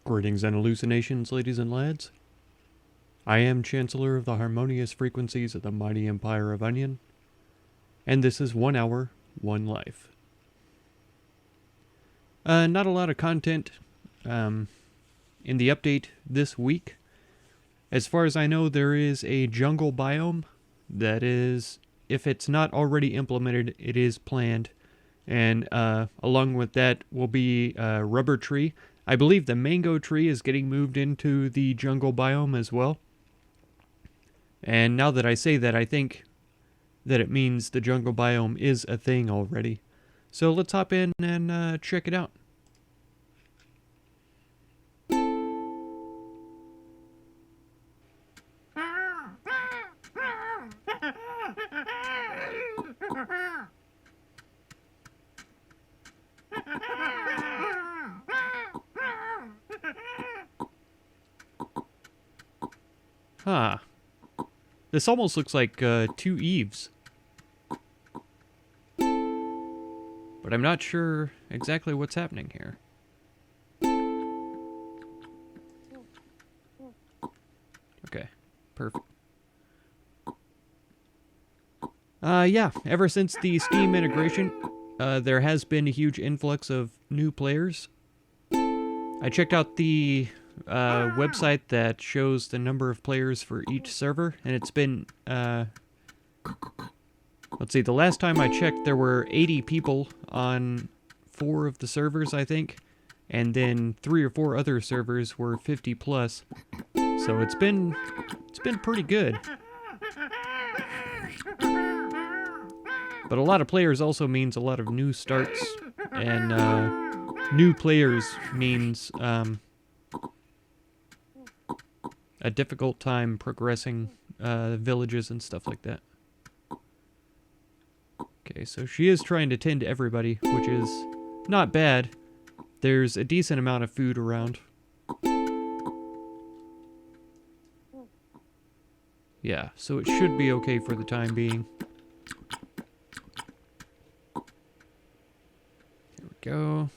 Greetings and hallucinations, ladies and lads. I am Chancellor of the harmonious frequencies of the mighty empire of Onion, and this is 1 hour, 1 life. Not a lot of content in the update this week. As far as I know, there is a jungle biome that is, if it's not already implemented, it is planned. And along with that will be a rubber tree. I believe the mango tree is getting moved into the jungle biome as well. And now that I say that, I think that it means the jungle biome is a thing already. So let's hop in and check it out. Huh. This almost looks like 2 Eves. But I'm not sure exactly what's happening here. Okay, perfect. Yeah, ever since the Steam integration, there has been a huge influx of new players. I checked out the website that shows the number of players for each server, and it's been, let's see, the last time I checked there were 80 people on 4 of the servers, I think, and then 3 or 4 other servers were 50 plus, so it's been pretty good. But a lot of players also means a lot of new starts, and new players means a difficult time progressing villages and stuff like that. Okay, so she is trying to tend to everybody, which is not bad. There's a decent amount of food around. Yeah, so it should be okay for the time being. Here we go.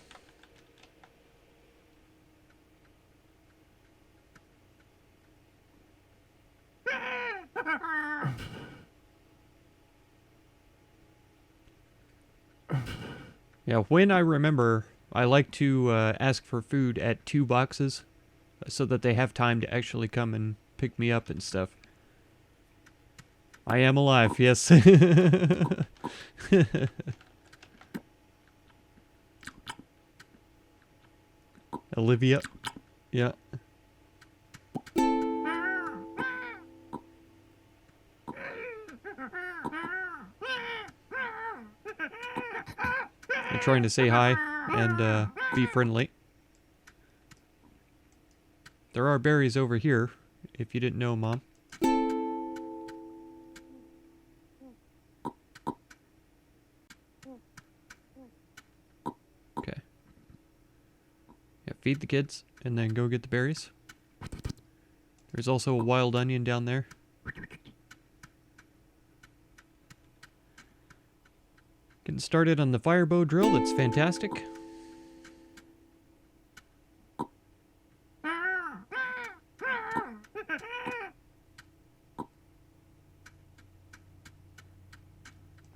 Yeah, when I remember, I like to ask for food at 2 boxes so that they have time to actually come and pick me up and stuff. I am alive, yes. Olivia. Yeah. I'm trying to say hi and be friendly. There are berries over here, if you didn't know, Mom. Okay. Yeah, feed the kids, and then go get the berries. There's also a wild onion down there. Getting started on the firebow drill, that's fantastic.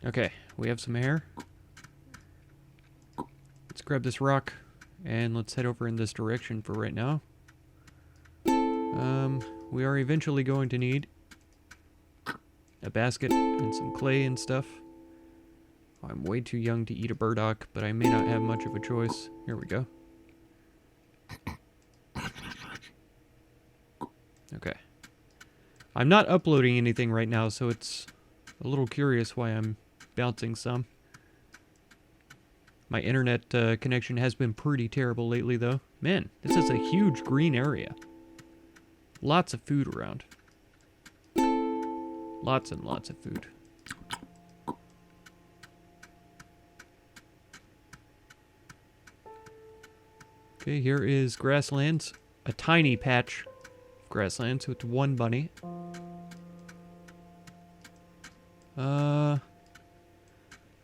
Okay, we have some air. Let's grab this rock and let's head over in this direction for right now. We are eventually going to need a basket and some clay and stuff. I'm way too young to eat a burdock, but I may not have much of a choice. Here we go. Okay. I'm not uploading anything right now, so it's a little curious why I'm bouncing some. My internet connection has been pretty terrible lately, though. Man, this is a huge green area. Lots of food around. Lots and lots of food. Okay, here is grasslands. A tiny patch of grasslands with 1 bunny.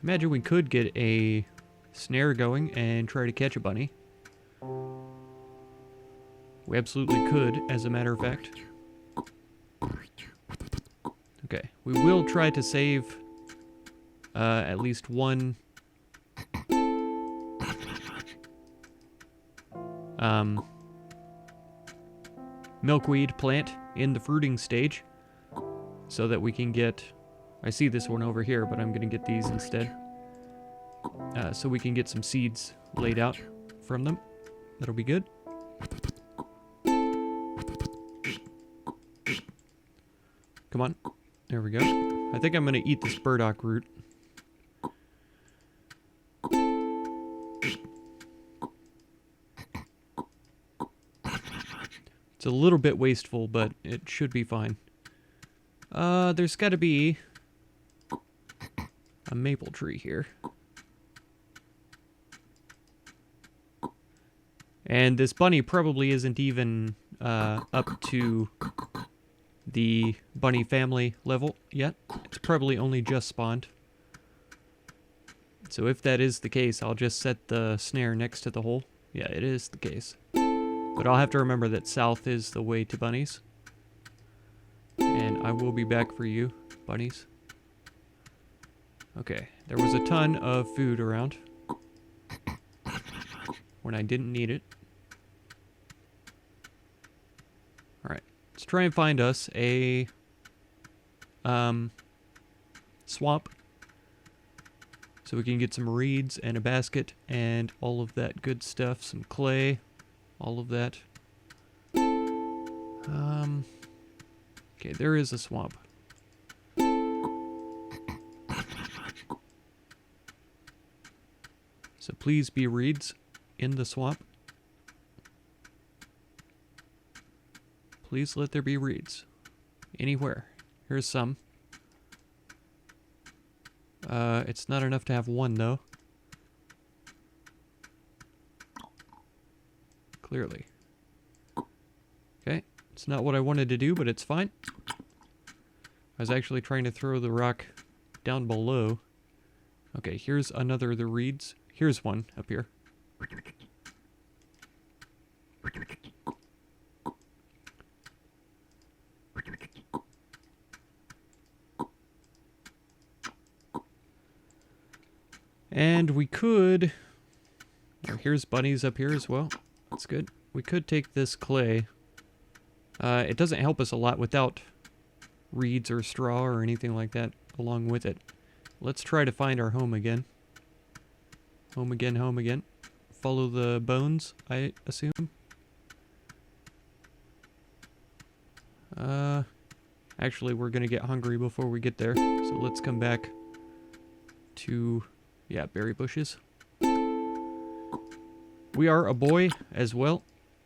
Imagine we could get a snare going and try to catch a bunny. We absolutely could, as a matter of fact. Okay, we will try to save at least one milkweed plant in the fruiting stage so that we can get... I see this one over here, but I'm going to get these instead. So we can get some seeds laid out from them. That'll be good. Come on. There we go. I think I'm going to eat this burdock root. It's a little bit wasteful, but it should be fine. There's got to be a maple tree here. And this bunny probably isn't even up to the bunny family level yet. It's probably only just spawned. So if that is the case, I'll just set the snare next to the hole. Yeah, it is the case. But I'll have to remember that south is the way to bunnies. And I will be back for you, bunnies. Okay, there was a ton of food around when I didn't need it. Alright, let's try and find us a swamp so we can get some reeds and a basket and all of that good stuff, some clay, all of that. Okay, there is a swamp. So please be reeds in the swamp. Please let there be reeds. Anywhere. Here's some. It's not enough to have one, though. Clearly. Okay. It's not what I wanted to do, but it's fine. I was actually trying to throw the rock down below. Okay, here's another of the reeds. Here's one up here. And we could... Oh, here's bunnies up here as well. That's good. We could take this clay. It doesn't help us a lot without reeds or straw or anything like that along with it. Let's try to find our home again. Home again, home again. Follow the bones, I assume. Actually, we're gonna get hungry before we get there. So let's come back to, yeah, berry bushes. We are a boy as well,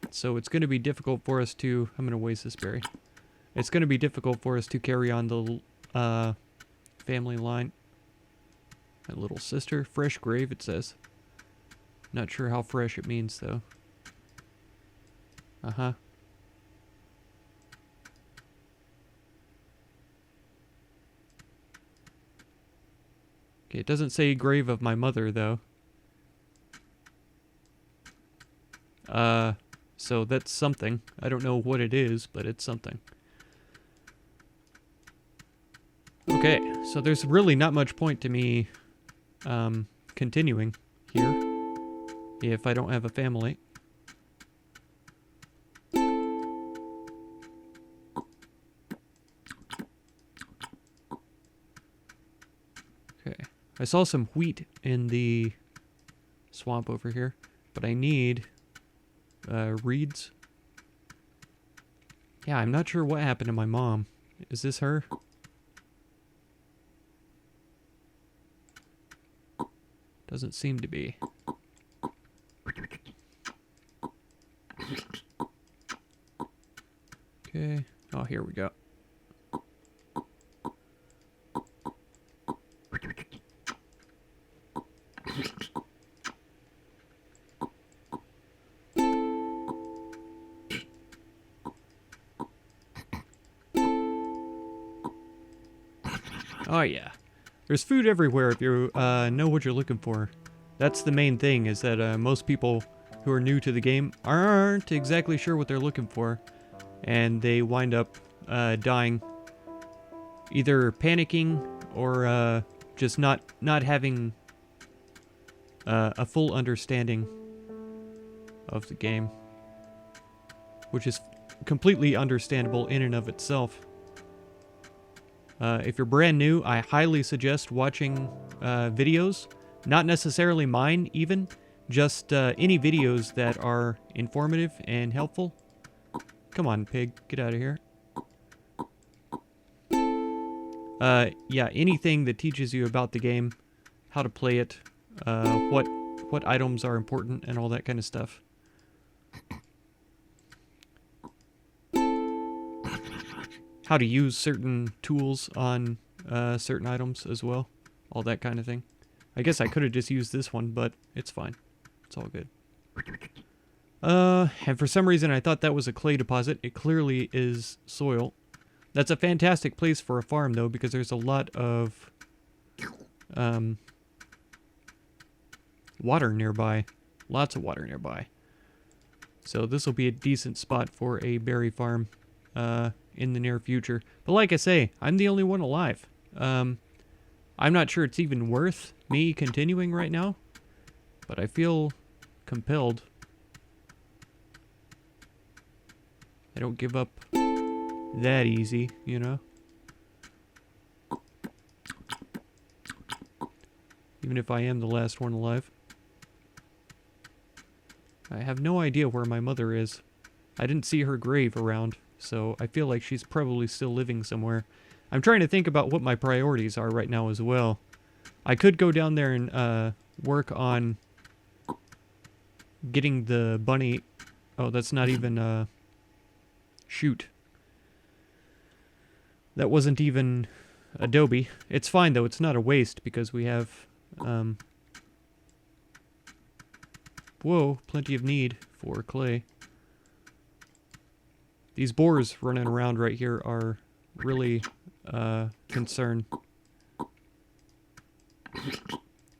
so it's gonna be difficult for us to, I'm gonna waste this berry. It's gonna be difficult for us to carry on the family line. My little sister, fresh grave, it says. Not sure how fresh it means, though. Uh-huh. Okay, it doesn't say grave of my mother, though. So that's something. I don't know what it is, but it's something. Okay, so there's really not much point to me continuing here if I don't have a family. Okay, I saw some wheat in the swamp over here, but I need reeds. Yeah, I'm not sure what happened to my mom. Is this her? Doesn't seem to be. Okay. Oh, here we go. Oh, yeah. There's food everywhere if you know what you're looking for. That's the main thing, is that most people who are new to the game aren't exactly sure what they're looking for, and they wind up dying, either panicking or just not having a full understanding of the game, which is completely understandable in and of itself. If you're brand new, I highly suggest watching videos, not necessarily mine even, just any videos that are informative and helpful. Come on, pig, get out of here. Yeah, anything that teaches you about the game, how to play it, what items are important, and all that kind of stuff. How to use certain tools on certain items as well, all that kind of thing. I guess I could have just used this one, but it's fine. It's all good. And for some reason I thought that was a clay deposit. It clearly is soil. That's a fantastic place for a farm, though, because there's a lot of water nearby. Lots of water nearby. So this will be a decent spot for a berry farm in the near future. But like I say, I'm the only one alive. I'm not sure it's even worth me continuing right now, but I feel compelled. I don't give up that easy, you know? Even if I am the last one alive. I have no idea where my mother is. I didn't see her grave around, so I feel like she's probably still living somewhere. I'm trying to think about what my priorities are right now as well. I could go down there and work on getting the bunny... Oh, that's not even... Shoot. That wasn't even adobe. It's fine, though. It's not a waste, because we have... Whoa, plenty of need for clay. These boars running around right here are really concern.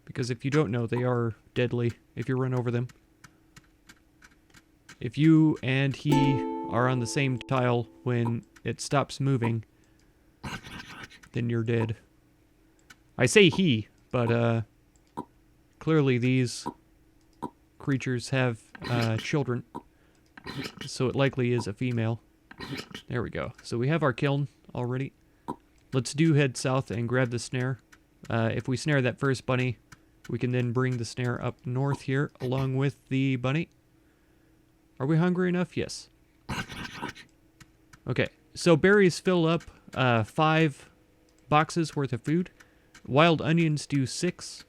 Because if you don't know, they are deadly if you run over them. If you and he are on the same tile when it stops moving, then you're dead. I say he, but clearly these creatures have children, so it likely is a female. There we go. So we have our kiln already. Let's head south and grab the snare. If we snare that first bunny, we can then bring the snare up north here along with the bunny. Are we hungry enough? Yes. Okay, so berries fill up 5 boxes worth of food. Wild onions do 6.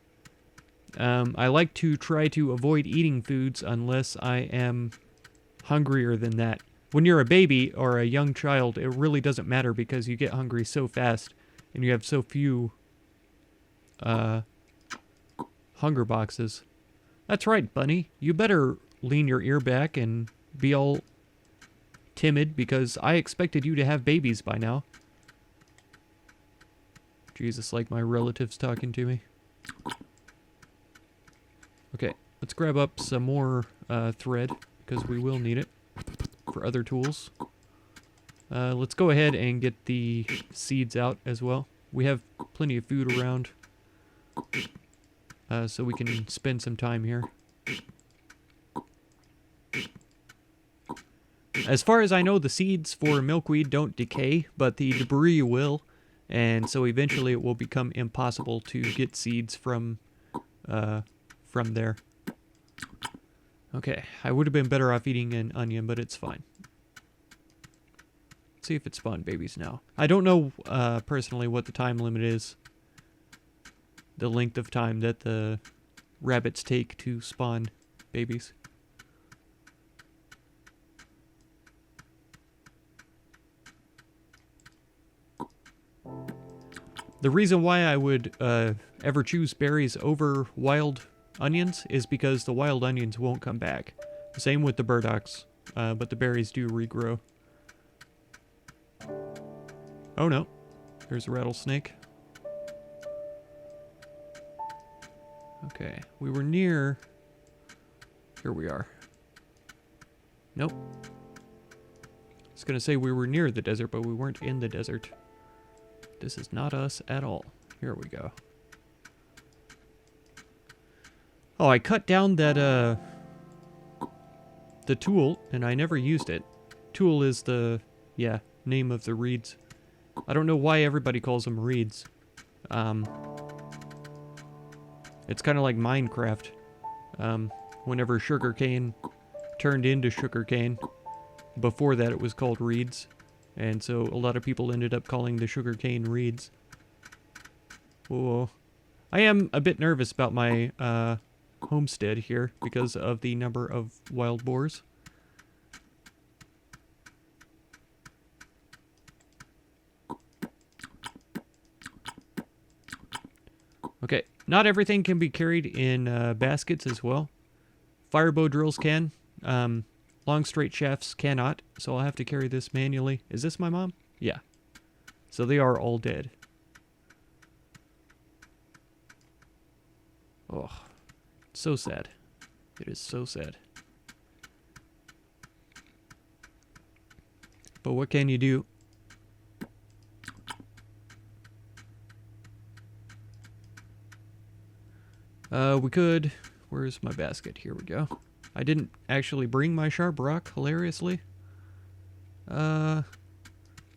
I like to try to avoid eating foods unless I am hungrier than that. When you're a baby or a young child, it really doesn't matter because you get hungry so fast and you have so few hunger boxes. That's right, bunny. You better lean your ear back and be all timid because I expected you to have babies by now. Jesus, like my relatives talking to me. Okay, let's grab up some more thread because we will need it for other tools. Let's go ahead and get the seeds out as well. We have plenty of food around, so we can spend some time here. As far as I know, the seeds for milkweed don't decay, but the debris will, and so eventually it will become impossible to get seeds from there. Okay, I would have been better off eating an onion, but it's fine. Let's see if it spawned babies now. I don't know personally what the time limit is. The length of time that the rabbits take to spawn babies. The reason why I would ever choose berries over wild onions is because the wild onions won't come back. Same with the burdocks, but the berries do regrow. Oh no, there's a rattlesnake. Okay, we were near... Here we are. Nope. I was gonna say we were near the desert, but we weren't in the desert. This is not us at all. Here we go. Oh, I cut down that, the tool, and I never used it. Tool is the, yeah, name of the reeds. I don't know why everybody calls them reeds. It's kind of like Minecraft. Whenever sugarcane turned into sugarcane, before that it was called reeds. And so a lot of people ended up calling the sugarcane reeds. Whoa. I am a bit nervous about my, homestead here because of the number of wild boars. Okay, not everything can be carried in baskets as well. Firebow drills can. Long straight shafts cannot, so I'll have to carry this manually. Is this my mom? Yeah. So they are all dead. Oh, so sad. It is so sad. But what can you do? We could... Where's my basket? Here we go. I didn't actually bring my sharp rock, hilariously. I'm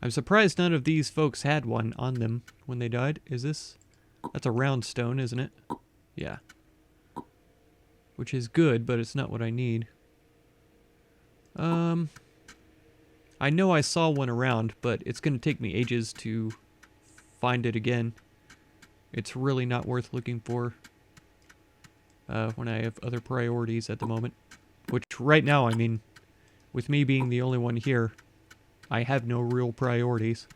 surprised none of these folks had one on them when they died. Is this... That's a round stone, isn't it? Yeah. Which is good, but it's not what I need. I know I saw one around, but it's going to take me ages to find it again. It's really not worth looking for when I have other priorities at the moment. Which right now, I mean, with me being the only one here, I have no real priorities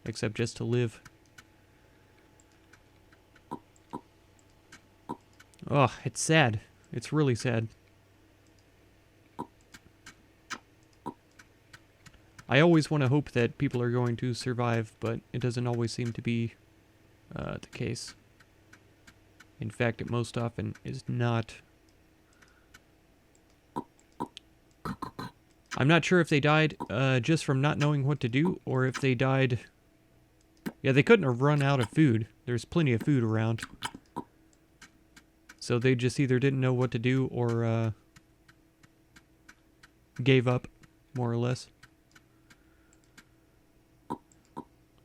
except just to live. Oh, it's sad. It's really sad. I always want to hope that people are going to survive, but it doesn't always seem to be the case. In fact, it most often is not. I'm not sure if they died just from not knowing what to do, or if they died... Yeah, they couldn't have run out of food. There's plenty of food around. So they just either didn't know what to do, or gave up, more or less.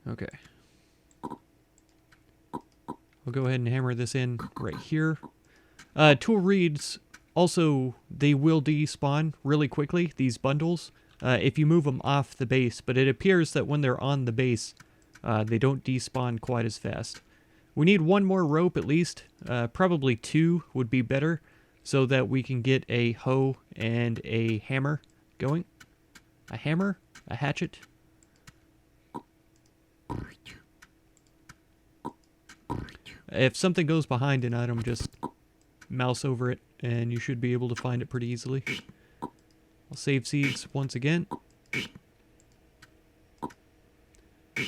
Okay. We'll go ahead and hammer this in right here. Tool reeds, also, they will despawn really quickly, these bundles, if you move them off the base. But it appears that when they're on the base, they don't despawn quite as fast. We need one more rope at least. Probably two would be better, so that we can get a hoe and a hammer going. A hammer? A hatchet? If something goes behind an item, just mouse over it, and you should be able to find it pretty easily. I'll save seeds once again.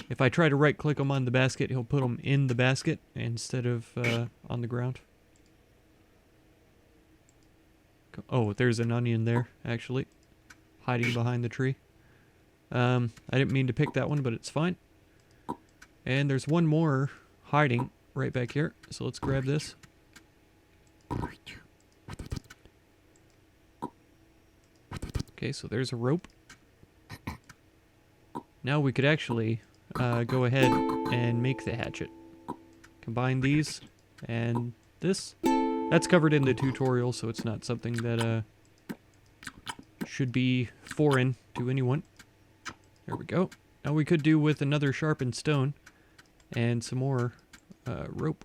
If I try to right-click them on the basket, he'll put them in the basket instead of on the ground. Oh, there's an onion there, actually, hiding behind the tree. I didn't mean to pick that one, but it's fine. And there's one more hiding right back here, so let's grab this. Okay, so there's a rope. Now we could actually go ahead and make the hatchet. Combine these and this. That's covered in the tutorial, so it's not something that should be foreign to anyone. There we go. Now we could do with another sharpened stone and some more rope.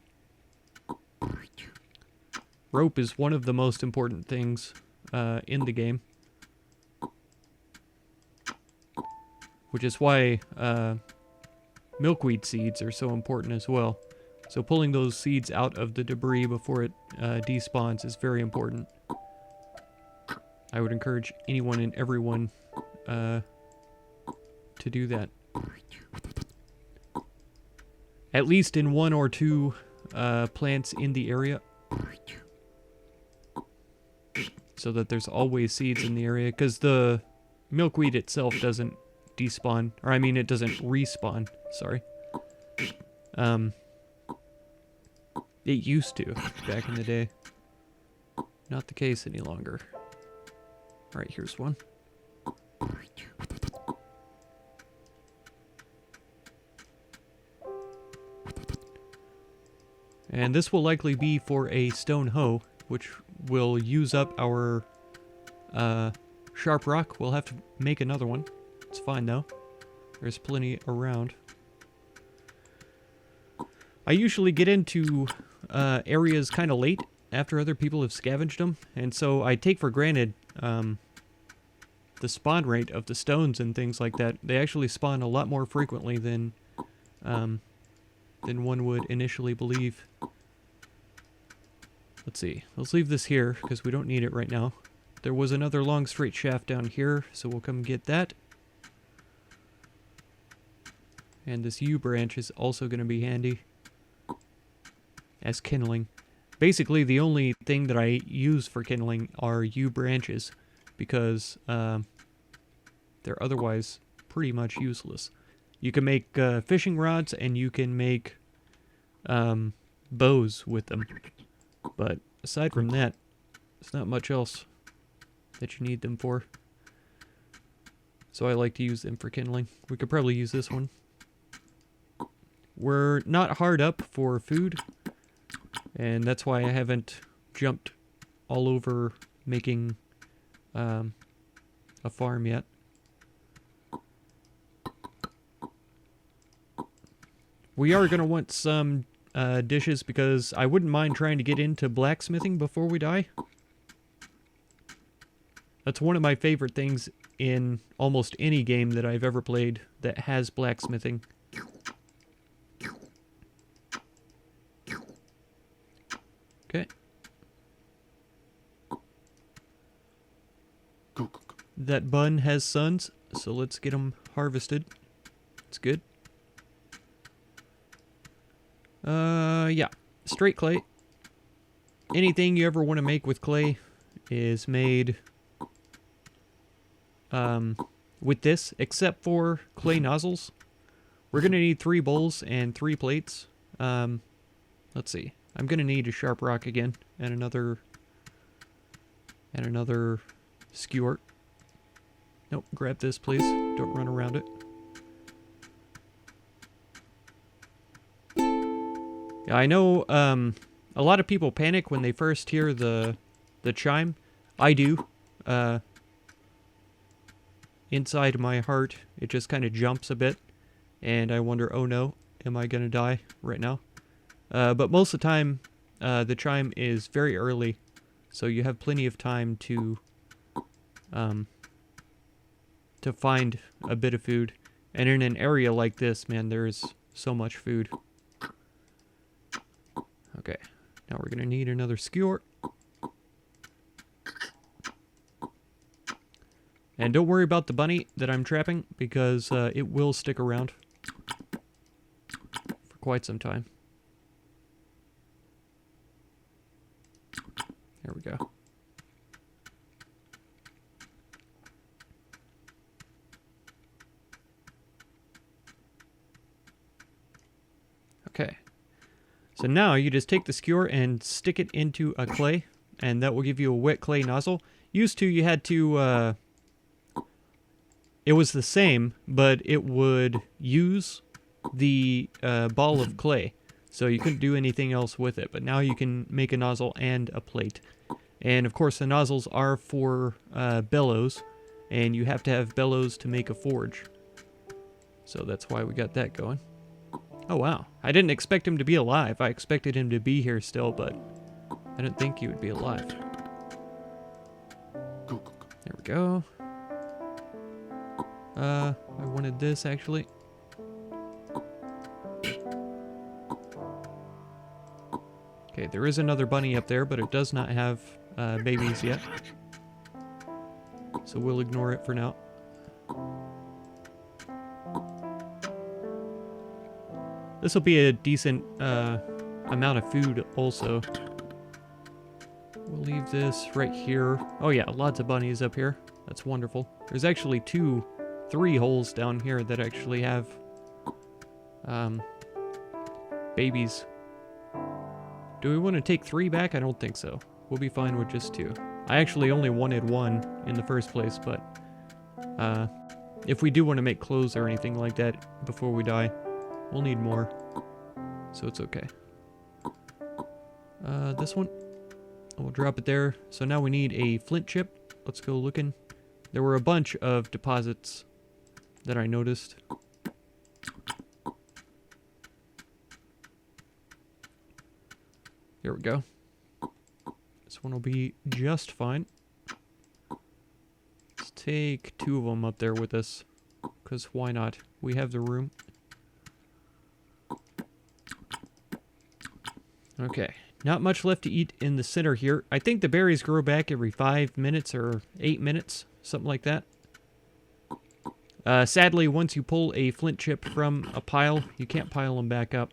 Rope is one of the most important things in the game. Which is why milkweed seeds are so important as well. So pulling those seeds out of the debris before it despawns is very important. I would encourage anyone and everyone to do that. At least in one or two plants in the area. So so that there's always seeds in the area, because the milkweed itself doesn't despawn, or I mean it doesn't respawn, sorry. It used to, back in the day. Not the case any longer. Alright, here's one. And this will likely be for a stone hoe, which will use up our sharp rock. We'll have to make another one. It's fine though. There's plenty around. I usually get into areas kind of late after other people have scavenged them, and so I take for granted the spawn rate of the stones and things like that. They actually spawn a lot more frequently than one would initially believe. Let's see. Let's leave this here because we don't need it right now. There was another long straight shaft down here, so we'll come get that. And this U branch is also going to be handy as kindling. Basically, the only thing that I use for kindling are U branches because they're otherwise pretty much useless. You can make fishing rods and you can make bows with them. But aside from that, there's not much else that you need them for. So I like to use them for kindling. We could probably use this one. We're not hard up for food, and that's why I haven't jumped all over making a farm yet. We are going to want some dishes because I wouldn't mind trying to get into blacksmithing before we die. That's one of my favorite things in almost any game that I've ever played that has blacksmithing. Okay. That bun has sons, so let's get them harvested. It's good. Yeah. Straight clay. Anything you ever want to make with clay is made with this, except for clay nozzles. We're going to need 3 bowls and 3 plates. Let's see. I'm going to need a sharp rock again and another skewer. Nope, grab this please. Don't run around it. Yeah, I know a lot of people panic when they first hear the chime. I do. Inside my heart, it just kind of jumps a bit, and I wonder, oh no, am I going to die right now? But most of the time, the chime is very early, so you have plenty of time to find a bit of food. And in an area like this, man, there's so much food. Okay, now we're going to need another skewer. And don't worry about the bunny that I'm trapping, because it will stick around for quite some time. There we go. Okay. So now you just take the skewer and stick it into a clay, and that will give you a wet clay nozzle. Used to, you had to, it was the same, but it would use the ball of clay. So you couldn't do anything else with it, but now you can make a nozzle and a plate. And of course the nozzles are for bellows, and you have to have bellows to make a forge. So that's why we got that going. Oh wow, I didn't expect him to be alive. I expected him to be here still, but I didn't think he would be alive. There we go. I wanted this actually. Okay, there is another bunny up there, but it does not have babies yet. So we'll ignore it for now. This will be a decent amount of food also. We'll leave this right here. Oh yeah, lots of bunnies up here. That's wonderful. There's actually 3 holes down here that actually have babies. Do we want to take 3 back? I don't think so. We'll be fine with just 2. I actually only wanted 1 in the first place, but if we do want to make clothes or anything like that before we die, we'll need more. So it's okay. This one. We'll drop it there. So now we need a flint chip. Let's go looking. There were a bunch of deposits that I noticed. Here we go. This one will be just fine. Let's take 2 of them up there with us, because why not? We have the room. Okay. Not much left to eat in the center here. I think the berries grow back every 5 minutes or 8 minutes, something like that. Sadly, once you pull a flint chip from a pile, you can't pile them back up,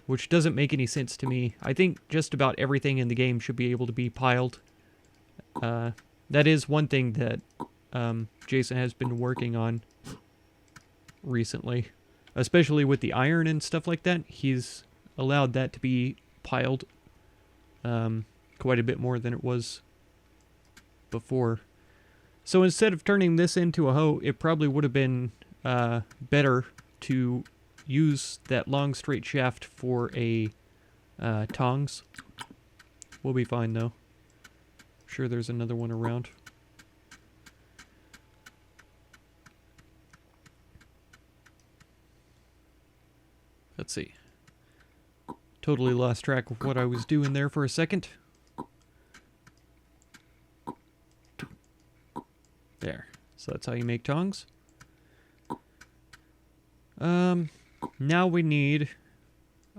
which doesn't make any sense to me. I think just about everything in the game should be able to be piled. That is one thing that Jason has been working on recently, especially with the iron and stuff like that. He's allowed that to be piled quite a bit more than it was before. So instead of turning this into a hoe, it probably would have been better to use that long straight shaft for a tongs. We'll be fine though. Sure, there's another one around. Let's see. Totally lost track of what I was doing there for a second. There. So that's how you make tongs. Now we need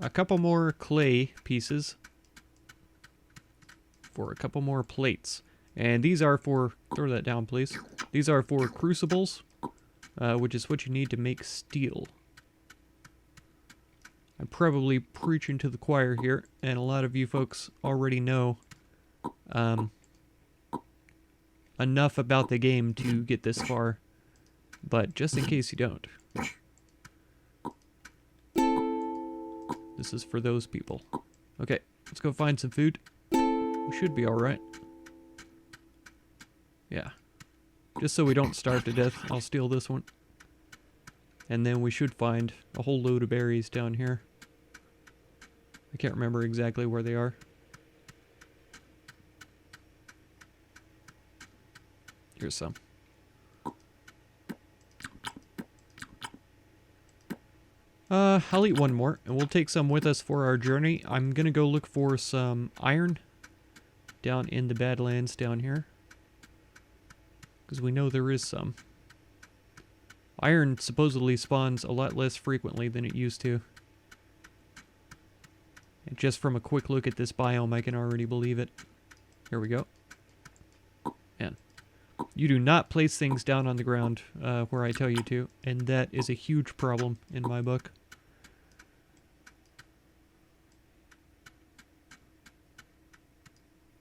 a couple more clay pieces for a couple more plates. And these are for, throw that down please. These are for crucibles, which is what you need to make steel. I'm probably preaching to the choir here, and a lot of you folks already know enough about the game to get this far, but just in case you don't, this is for those people. Okay, let's go find some food. We should be alright. Yeah. Just so we don't starve to death, I'll steal this one. And then we should find a whole load of berries down here. I can't remember exactly where they are. Here's some. I'll eat one more, and we'll take some with us for our journey. I'm gonna go look for some iron down in the Badlands down here, because we know there is some. Iron supposedly spawns a lot less frequently than it used to. And just from a quick look at this biome, I can already believe it. Here we go. Man, you do not place things down on the ground where I tell you to, and that is a huge problem in my book.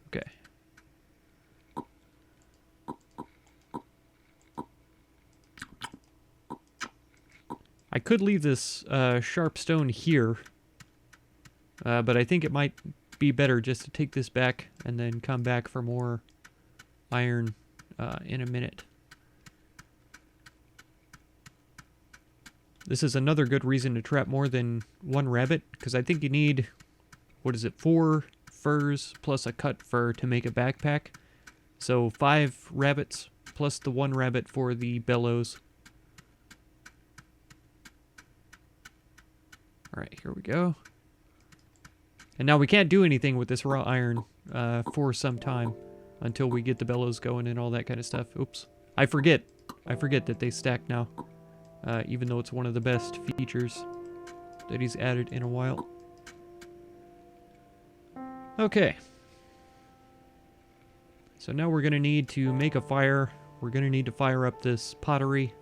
Okay. I could leave this sharp stone here, but I think it might be better just to take this back and then come back for more iron in a minute. This is another good reason to trap more than one rabbit, because I think you need, what is it, 4 furs plus a cut fur to make a backpack. So 5 rabbits plus the 1 rabbit for the bellows. Alright, here we go. And now we can't do anything with this raw iron for some time until we get the bellows going and all that kind of stuff. Oops. I forget that they stack now. Even though it's one of the best features that he's added in a while. Okay. So now we're going to need to make a fire. We're going to need to fire up this pottery.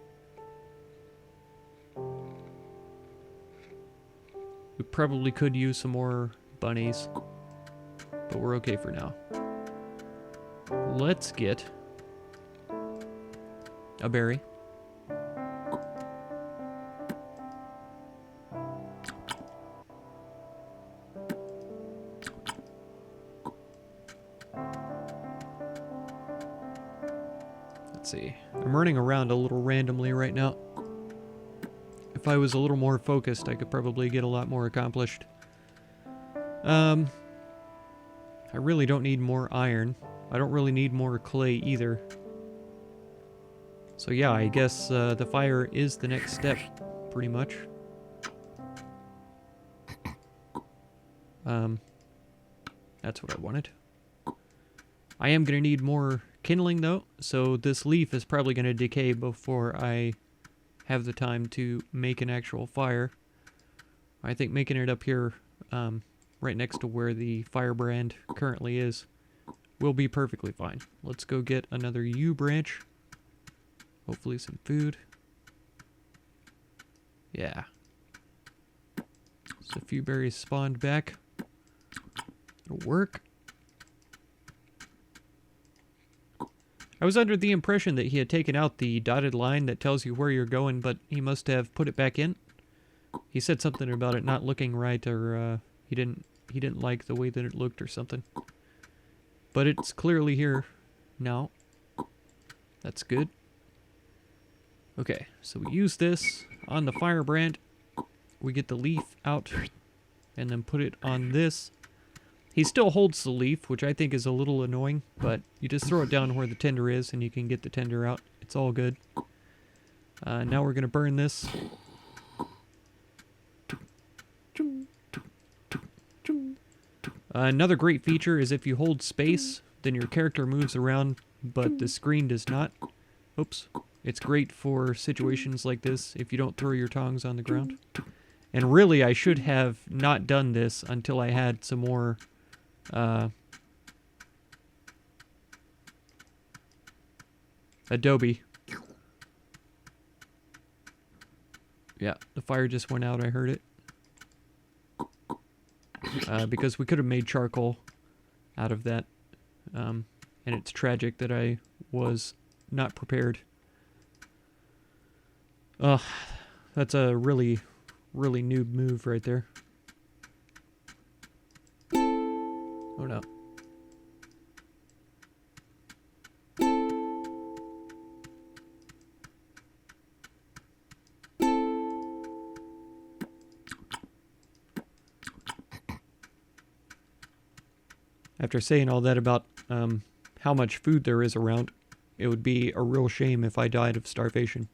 We probably could use some more bunnies. but we're okay for now. Let's get a berry. Let's see. I'm running around a little randomly right now. If I was a little more focused, I could probably get a lot more accomplished. I really don't need more iron. I don't really need more clay either. So yeah, I guess the fire is the next step, pretty much. That's what I wanted. I am going to need more kindling though, so this leaf is probably going to decay before I have the time to make an actual fire. I think making it up here, right next to where the firebrand currently is, will be perfectly fine. Let's go get another yew branch. Hopefully some food. Yeah. So a few berries spawned back. It'll work. I was under the impression that he had taken out the dotted line that tells you where you're going, but he must have put it back in. He said something about it not looking right, or he didn't like the way that it looked or something. But it's clearly here now. That's good. Okay, so we use this on the firebrand. We get the leaf out and then put it on this. He still holds the leaf, which I think is a little annoying, but you just throw it down where the tinder is and you can get the tinder out. It's all good. Now we're going to burn this. Another great feature is if you hold space, then your character moves around, but the screen does not. Oops. It's great for situations like this if you don't throw your tongs on the ground. And really, I should have not done this until I had some more Adobe. Yeah, the fire just went out. I heard it. Because we could have made charcoal out of that. And it's tragic that I was not prepared. Ugh, that's a really, really noob move right there. Oh no. After saying all that about how much food there is around, it would be a real shame if I died of starvation.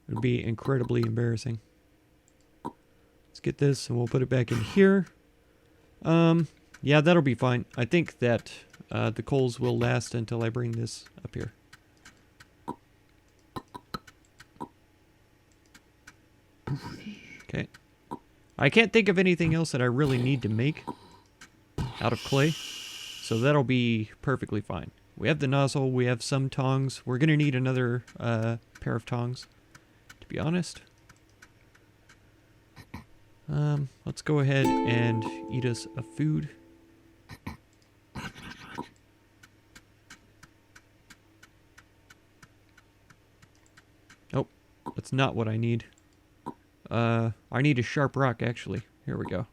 It would be incredibly embarrassing. Let's get this and we'll put it back in here. Yeah, that'll be fine. I think that the coals will last until I bring this up here. Okay. I can't think of anything else that I really need to make out of clay, so that'll be perfectly fine. We have the nozzle, we have some tongs. We're going to need another pair of tongs, to be honest. Let's go ahead and eat us a food. Oh, that's not what I need. I need a sharp rock, actually. Here we go.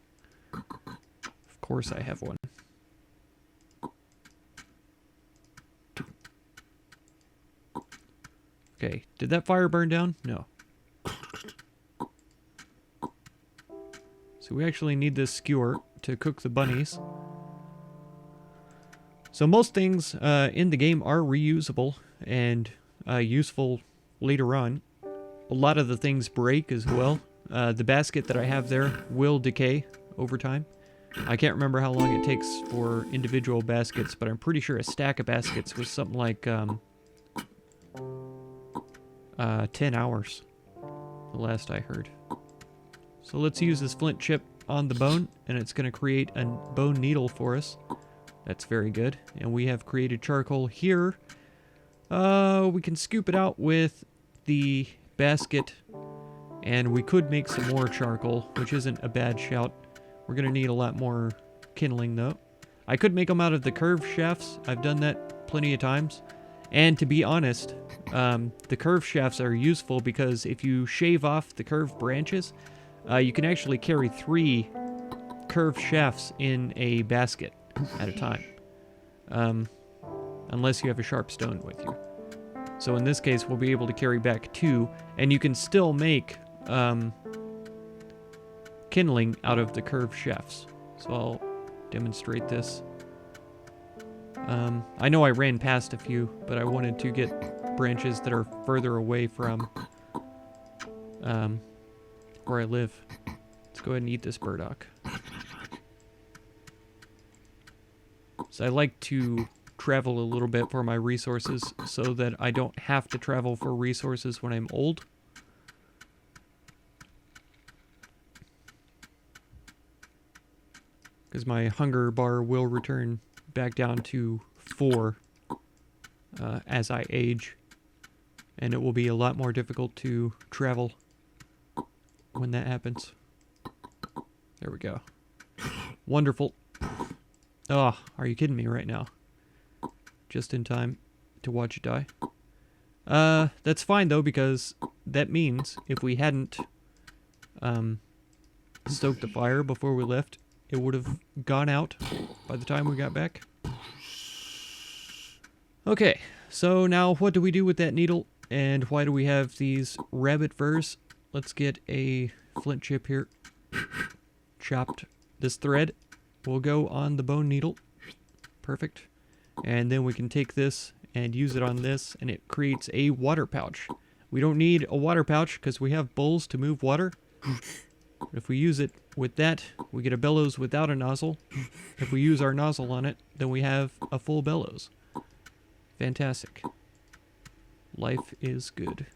Of course I have one. Okay, did that fire burn down? No. So we actually need this skewer to cook the bunnies. So most things in the game are reusable and useful later on. A lot of the things break as well. The basket that I have there will decay over time. I can't remember how long it takes for individual baskets, but I'm pretty sure a stack of baskets was something like 10 hours, the last I heard. So let's use this flint chip on the bone, and it's going to create a bone needle for us. That's very good. And we have created charcoal here. We can scoop it out with the basket, and we could make some more charcoal, which isn't a bad shout. We're going to need a lot more kindling, though. I could make them out of the curved shafts. I've done that plenty of times. And to be honest, the curved shafts are useful because if you shave off the curved branches, you can actually carry 3 curved shafts in a basket at a time. Unless you have a sharp stone with you. So in this case, we'll be able to carry back 2, and you can still make kindling out of the curved shafts. So I'll demonstrate this. I know I ran past a few, but I wanted to get branches that are further away from where I live. Let's go ahead and eat this burdock. So I like to travel a little bit for my resources so that I don't have to travel for resources when I'm old. Because my hunger bar will return back down to 4 as I age. And it will be a lot more difficult to travel when that happens. There we go. Wonderful. Oh, are you kidding me right now? Just in time to watch it die. That's fine though, because that means if we hadn't stoked the fire before we left, it would have gone out by the time we got back. Okay, so now what do we do with that needle? And why do we have these rabbit furs? Let's get a flint chip here. Chopped this thread. Will go on the bone needle. Perfect. And then we can take this and use it on this, and it creates a water pouch. We don't need a water pouch because we have bowls to move water. But if we use it with that, we get a bellows without a nozzle. If we use our nozzle on it, then we have a full bellows. Fantastic. Life is good.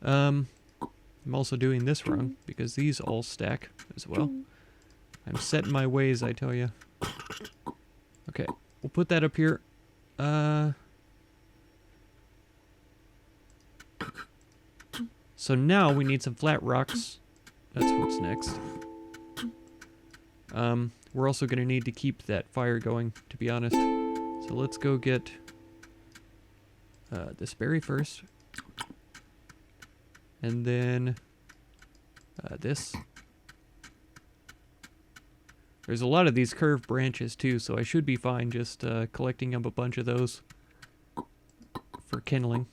I'm also doing this wrong because these all stack as well. I'm set in my ways, I tell you. Okay, we'll put that up here. So now we need some flat rocks. That's what's next. We're also going to need to keep that fire going, to be honest. So let's go get this berry first. And then this. There's a lot of these curved branches too, so I should be fine just collecting up a bunch of those for kindling.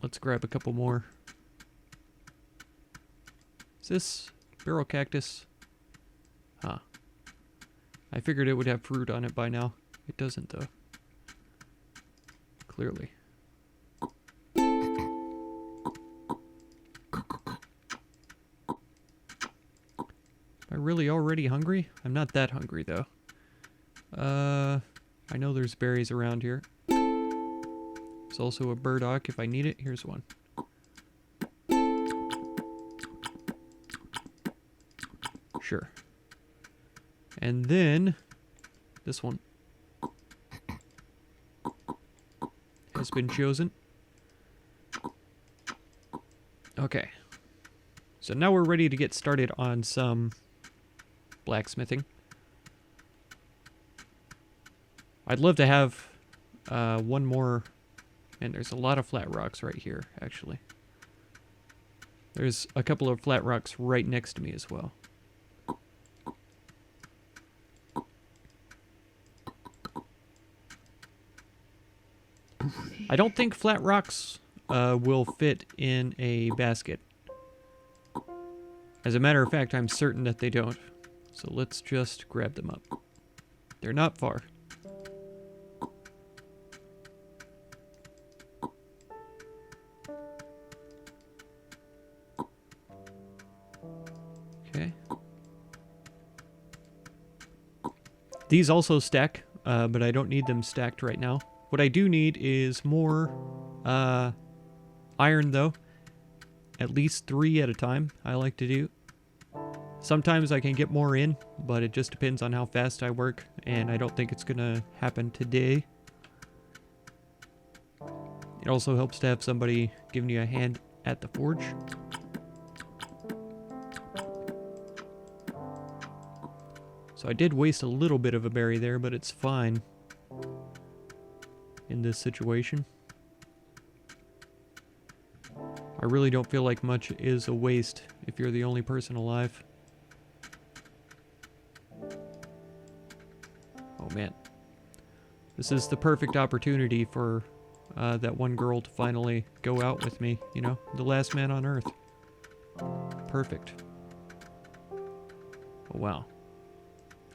Let's grab a couple more. Is this barrel cactus? Huh. I figured it would have fruit on it by now. It doesn't though. Clearly. Am I really already hungry? I'm not that hungry though. I know there's berries around here. There's also a burdock if I need it. Here's one. Sure. And then this one has been chosen. Okay. So now we're ready to get started on some blacksmithing. I'd love to have one more, and there's a lot of flat rocks right here, actually. There's a couple of flat rocks right next to me as well. I don't think flat rocks will fit in a basket. As a matter of fact, I'm certain that they don't. So let's just grab them up. They're not far. Okay. These also stack, but I don't need them stacked right now. What I do need is more iron, though. At least 3 at a time, I like to do. Sometimes I can get more in, but it just depends on how fast I work, and I don't think it's gonna happen today. It also helps to have somebody giving you a hand at the forge. So I did waste a little bit of a berry there, but it's fine in this situation. I really don't feel like much is a waste if you're the only person alive. Oh man. This is the perfect opportunity for that one girl to finally go out with me, you know? The last man on Earth. Perfect. Oh wow.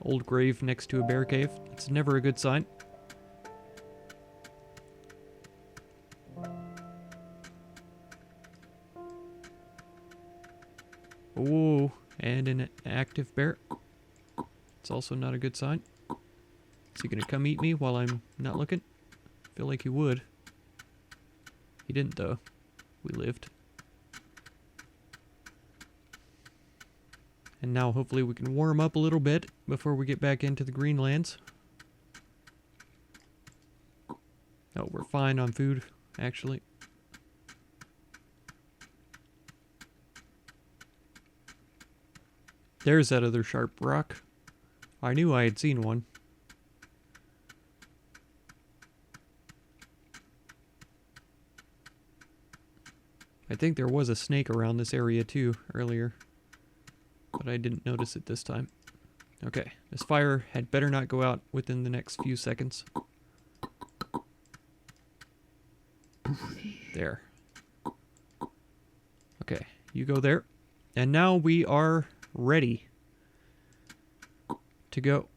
Old grave next to a bear cave. It's never a good sign. Oh, and an active bear. It's also not a good sign. Is he gonna come eat me while I'm not looking? I feel like he would. He didn't though. We lived. And now hopefully we can warm up a little bit before we get back into the Greenlands. Oh, we're fine on food, actually. There's that other sharp rock. I knew I had seen one. I think there was a snake around this area too earlier, but I didn't notice it this time. Okay, this fire had better not go out within the next few seconds. There. Okay, you go there. And now we are ready to go.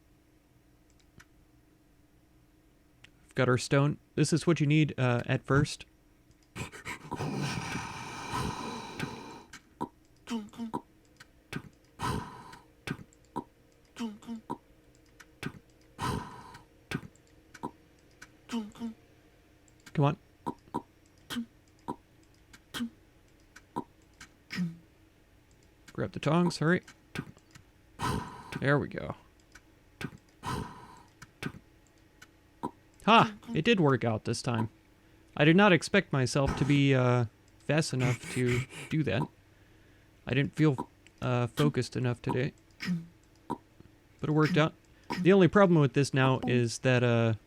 We've got our stone. This is what you need at first. Come on. Grab the tongs, hurry. There we go. Ha! It did work out this time. I did not expect myself to be fast enough to do that. I didn't feel focused enough today. But it worked out. The only problem with this now is that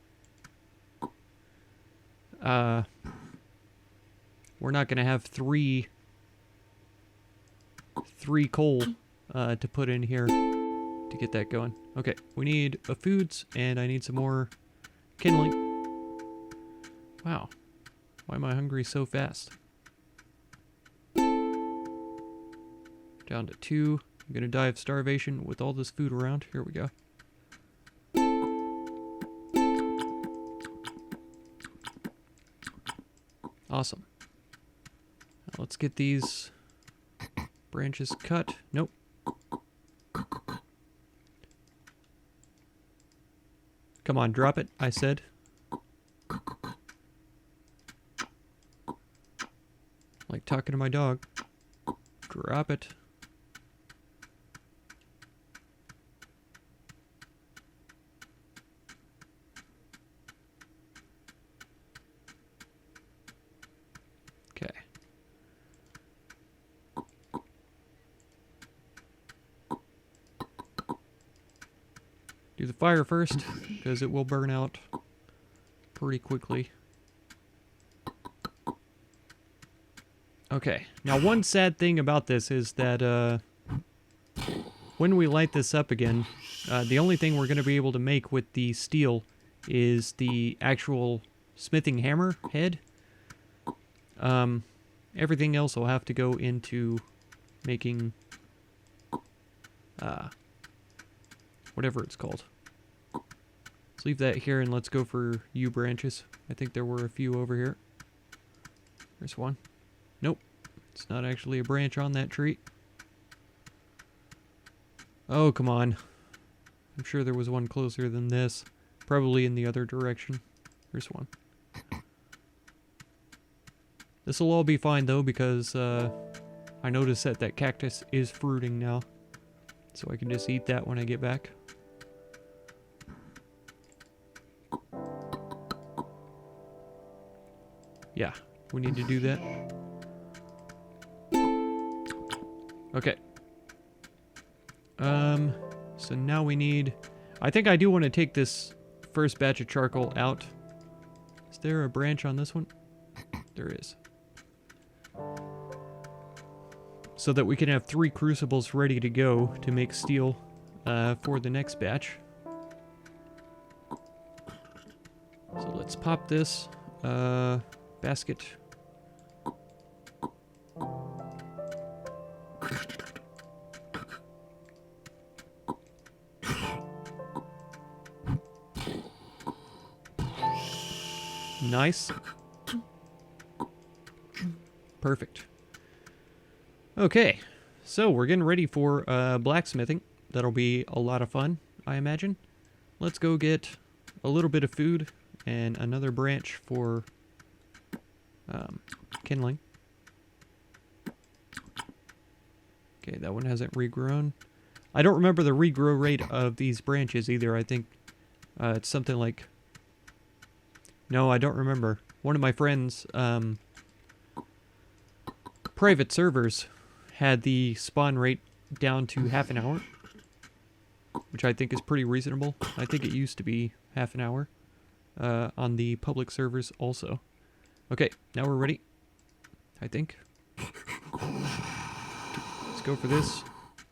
we're not going to have three coal to put in here to get that going. Okay, we need foods, and I need some more kindling. Wow. Why am I hungry so fast? Down to 2. I'm going to die of starvation with all this food around. Here we go. Awesome. Now let's get these branches cut. Nope. Come on, drop it, I said. Like talking to my dog. Drop it. Okay. Do the fire first, because it will burn out pretty quickly. Okay, now one sad thing about this is that when we light this up again, the only thing we're going to be able to make with the steel is the actual smithing hammer head. Everything else will have to go into making whatever it's called. Let's leave that here and let's go for yew branches. I think there were a few over here. There's one. Nope. It's not actually a branch on that tree. Oh, come on. I'm sure there was one closer than this. Probably in the other direction. There's one. This will all be fine though, because I noticed that that cactus is fruiting now. So I can just eat that when I get back. Yeah, we need to do that. Okay. So now we need... I think I do want to take this first batch of charcoal out. Is there a branch on this one? There is. So that we can have 3 crucibles ready to go to make steel for the next batch. So let's pop this basket. Nice. Perfect. Okay, so we're getting ready for blacksmithing. That'll be a lot of fun, I imagine. Let's go get a little bit of food and another branch for kindling. Okay, that one hasn't regrown. I don't remember the regrow rate of these branches either. I think it's something like... No, I don't remember. One of my friends' private servers had the spawn rate down to half an hour, which I think is pretty reasonable. I think it used to be half an hour on the public servers also. Okay, now we're ready, I think. Let's go for this.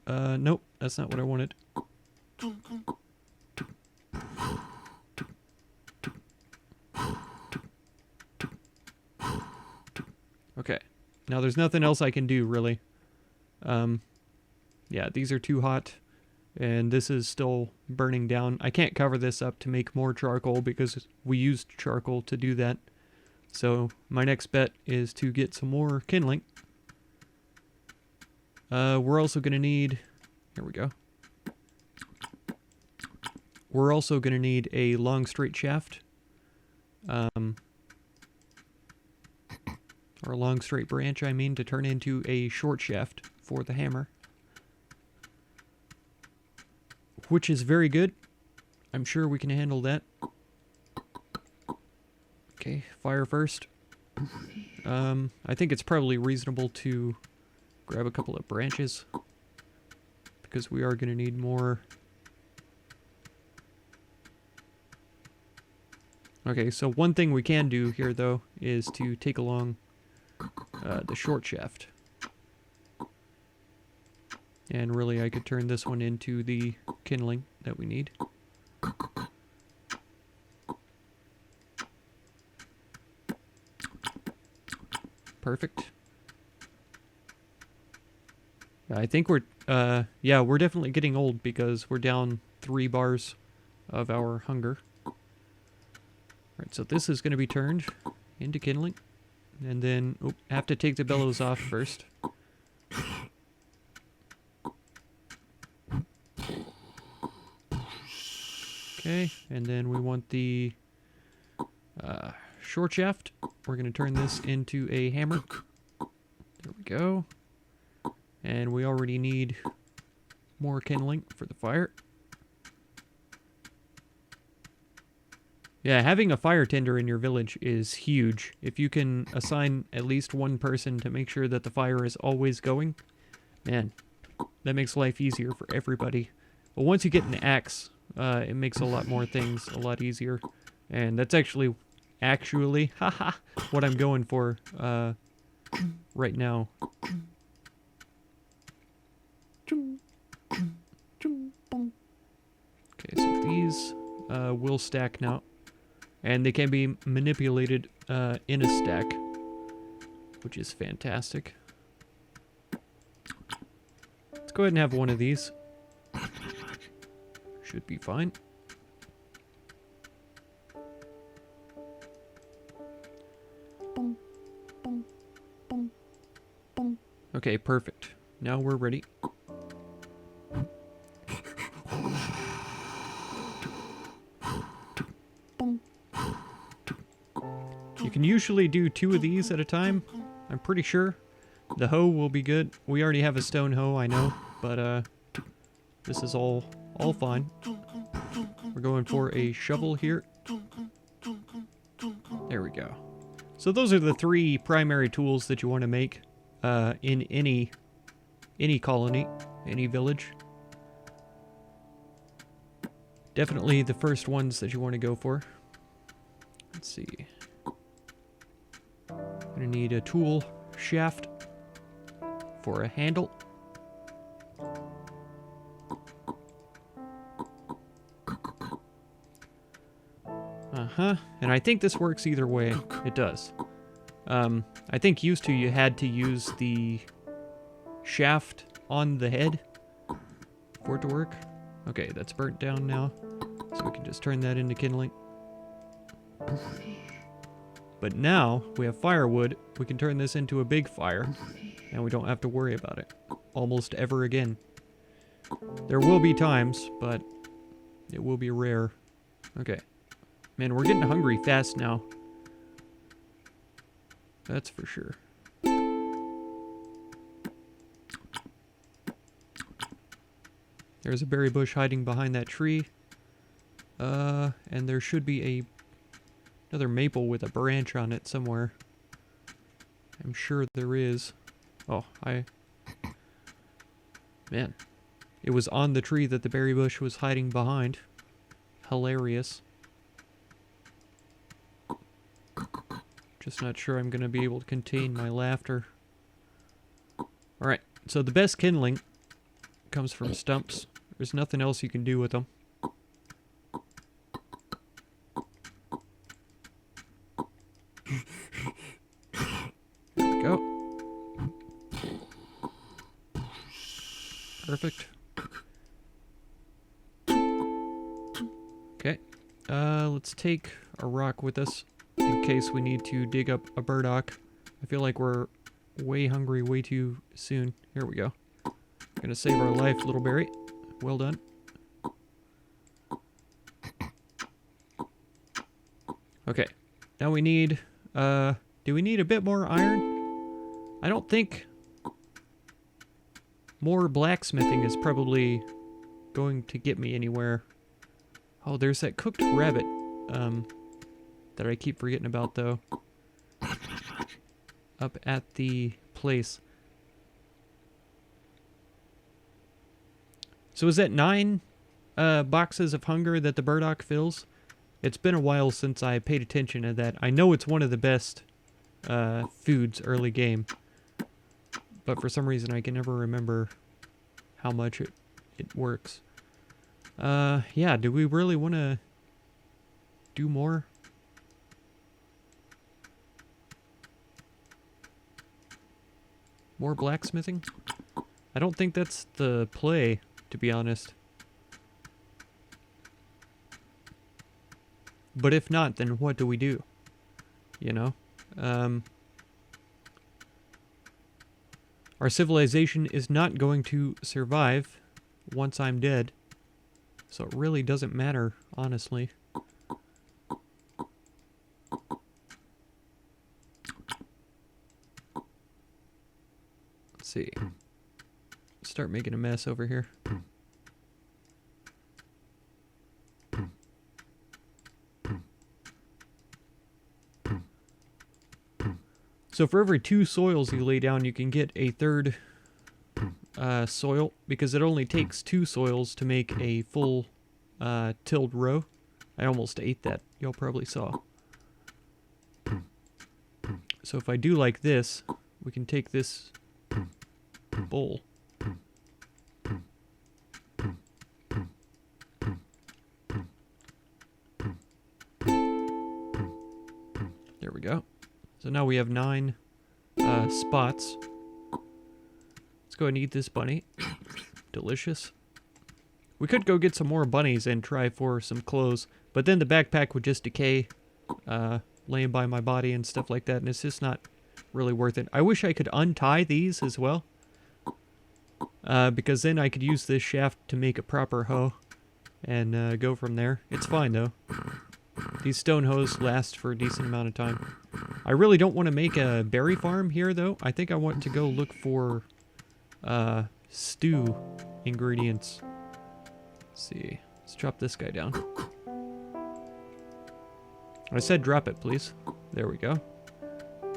Nope, that's not what I wanted. Okay, now there's nothing else I can do, really. Yeah, these are too hot, and this is still burning down. I can't cover this up to make more charcoal because we used charcoal to do that. So my next bet is to get some more kindling. We're also going to need... Here we go. We're also going to need a long straight shaft. Or a long straight branch, I mean, to turn into a short shaft for the hammer. Which is very good. I'm sure we can handle that. Okay, fire first. I think it's probably reasonable to grab a couple of branches, because we are going to need more. Okay, so one thing we can do here, though, is to take along the short shaft. And really, I could turn this one into the kindling that we need. Perfect. I think we're, yeah, we're definitely getting old because we're down 3 bars of our hunger. Alright, so this is going to be turned into kindling. And then, oh, I have to take the bellows off first. Okay, and then we want the short shaft. We're going to turn this into a hammer. There we go. And we already need more kindling for the fire. Yeah, having a fire tender in your village is huge. If you can assign at least one person to make sure that the fire is always going, man, that makes life easier for everybody. But once you get an axe, it makes a lot more things a lot easier. And that's actually, haha, what I'm going for right now. Okay, so these will stack now. And they can be manipulated in a stack, which is fantastic. Let's go ahead and have one of these. Should be fine. Okay, perfect. Now we're ready. You can usually do 2 of these at a time, I'm pretty sure. The hoe will be good. We already have a stone hoe, I know, but this is all fine. We're going for a shovel here. There we go. So those are the 3 primary tools that you want to make in any colony, any village. Definitely the first ones that you want to go for. Let's see. Gonna need a tool shaft for a handle. And I think this works either way. It does. I think used to you had to use the shaft on the head for it to work. Okay, that's burnt down now, so we can just turn that into kindling. But now we have firewood. We can turn this into a big fire, and we don't have to worry about it almost ever again. There will be times, but it will be rare. Okay. Man, we're getting hungry fast now. That's for sure. There's a berry bush hiding behind that tree. And there should be another maple with a branch on it somewhere. I'm sure there is. Oh, Man. It was on the tree that the berry bush was hiding behind. Hilarious. Just not sure I'm going to be able to contain my laughter. Alright, so the best kindling comes from stumps. There's nothing else you can do with them. There we go. Perfect. Okay, let's take a rock with us in case we need to dig up a burdock. I feel like we're way hungry way too soon. Here we go. Gonna save our life, little berry. Well done. Okay, now we need, do we need a bit more iron? I don't think more blacksmithing is probably going to get me anywhere. Oh, there's that cooked rabbit, that I keep forgetting about, though. Up at the place. So is that 9 boxes of hunger that the burdock fills? It's been a while since I paid attention to that. I know it's one of the best foods early game. But for some reason I can never remember how much it works. Yeah, do we really want to do more? More blacksmithing? I don't think that's the play, to be honest. But if not, then what do we do? You know? Our civilization is not going to survive once I'm dead. So it really doesn't matter, honestly. Let's see. Start making a mess over here. So for every 2 soils you lay down, you can get a 3rd soil, because it only takes 2 soils to make a full tilled row. I almost ate that, y'all probably saw. So if I do like this, we can take this bowl. There we go. So now we have 9 spots. Let's go ahead and eat this bunny. Delicious. We could go get some more bunnies and try for some clothes, but then the backpack would just decay, laying by my body and stuff like that, and it's just not really worth it. I wish I could untie these as well, because then I could use this shaft to make a proper hoe and go from there. It's fine though. These stone hoes last for a decent amount of time. I really don't want to make a berry farm here, though. I think I want to go look for stew ingredients. Let's see. Let's drop this guy down. I said drop it, please. There we go.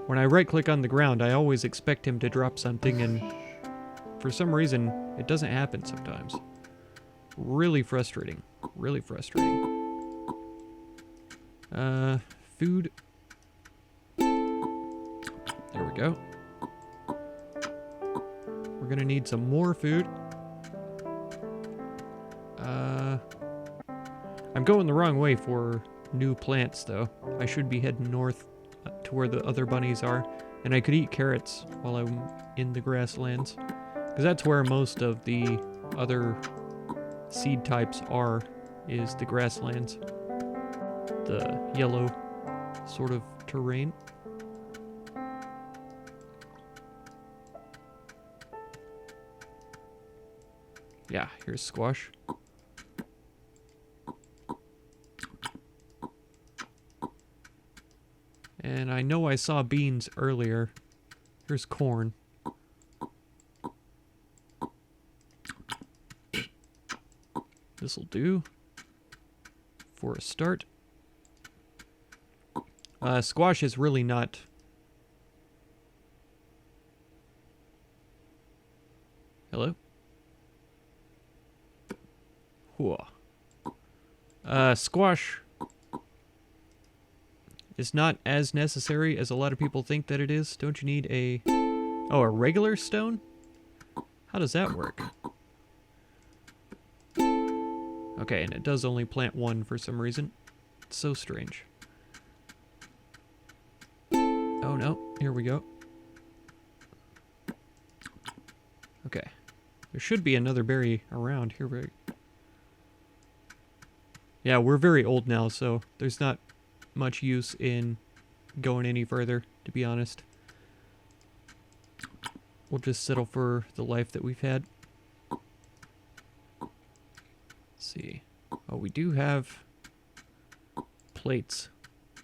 When I right-click on the ground, I always expect him to drop something, and for some reason, it doesn't happen sometimes. Really frustrating. Really frustrating. Food. There we go. We're gonna need some more food. I'm going the wrong way for new plants, though. I should be heading north to where the other bunnies are. And I could eat carrots while I'm in the grasslands. Because that's where most of the other seed types are, is the grasslands. The yellow sort of terrain. Yeah, here's squash. And I know I saw beans earlier. Here's corn. This'll do for a start. Squash is really not... Hello? Whoa. Squash is not as necessary as a lot of people think that it is. Don't you need a... Oh, a regular stone? How does that work? Okay, and it does only plant one for some reason. It's so strange. Oh no, here we go. Okay. There should be another berry around here. Yeah, we're very old now, so there's not much use in going any further, to be honest. We'll just settle for the life that we've had. Let's see. Oh, we do have plates.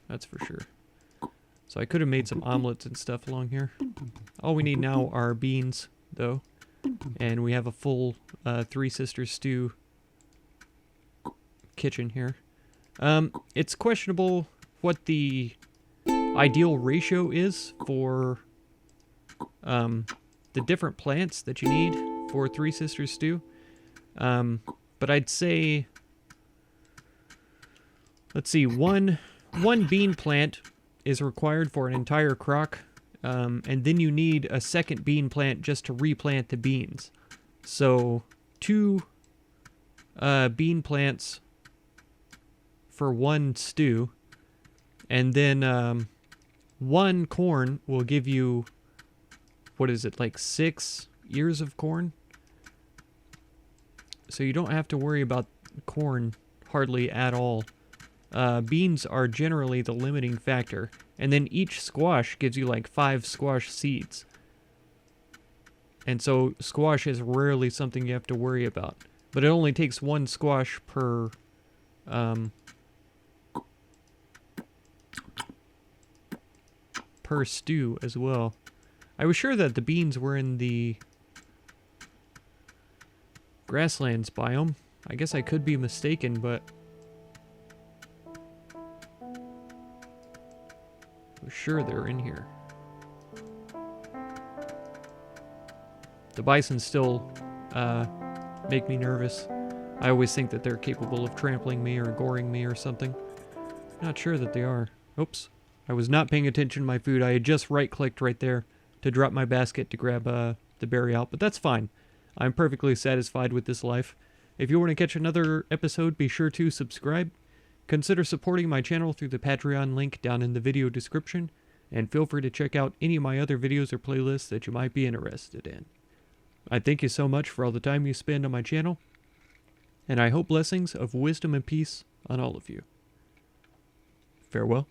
That's for sure. So I could have made some omelets and stuff along here. All we need now are beans, though. And we have a full Three Sisters stew kitchen here. It's questionable what the ideal ratio is for the different plants that you need for Three Sisters stew. But I'd say, let's see, one bean plant is required for an entire crock, and then you need a second bean plant just to replant the beans. So 2 bean plants for 1 stew, and then 1 corn will give you, what is it, like 6 ears of corn? So you don't have to worry about corn hardly at all. Beans are generally the limiting factor. And then each squash gives you like 5 squash seeds. And so squash is rarely something you have to worry about. But it only takes 1 squash per... per stew as well. I was sure that the beans were in the grasslands biome. I guess I could be mistaken, but I'm sure they're in here. The bison still make me nervous. I always think that they're capable of trampling me or goring me or something. Not sure that they are. Oops. I was not paying attention to my food. I had just right-clicked right there to drop my basket to grab the berry out, but that's fine. I'm perfectly satisfied with this life. If you want to catch another episode, be sure to subscribe. Consider supporting my channel through the Patreon link down in the video description, and feel free to check out any of my other videos or playlists that you might be interested in. I thank you so much for all the time you spend on my channel, and I hope blessings of wisdom and peace on all of you. Farewell.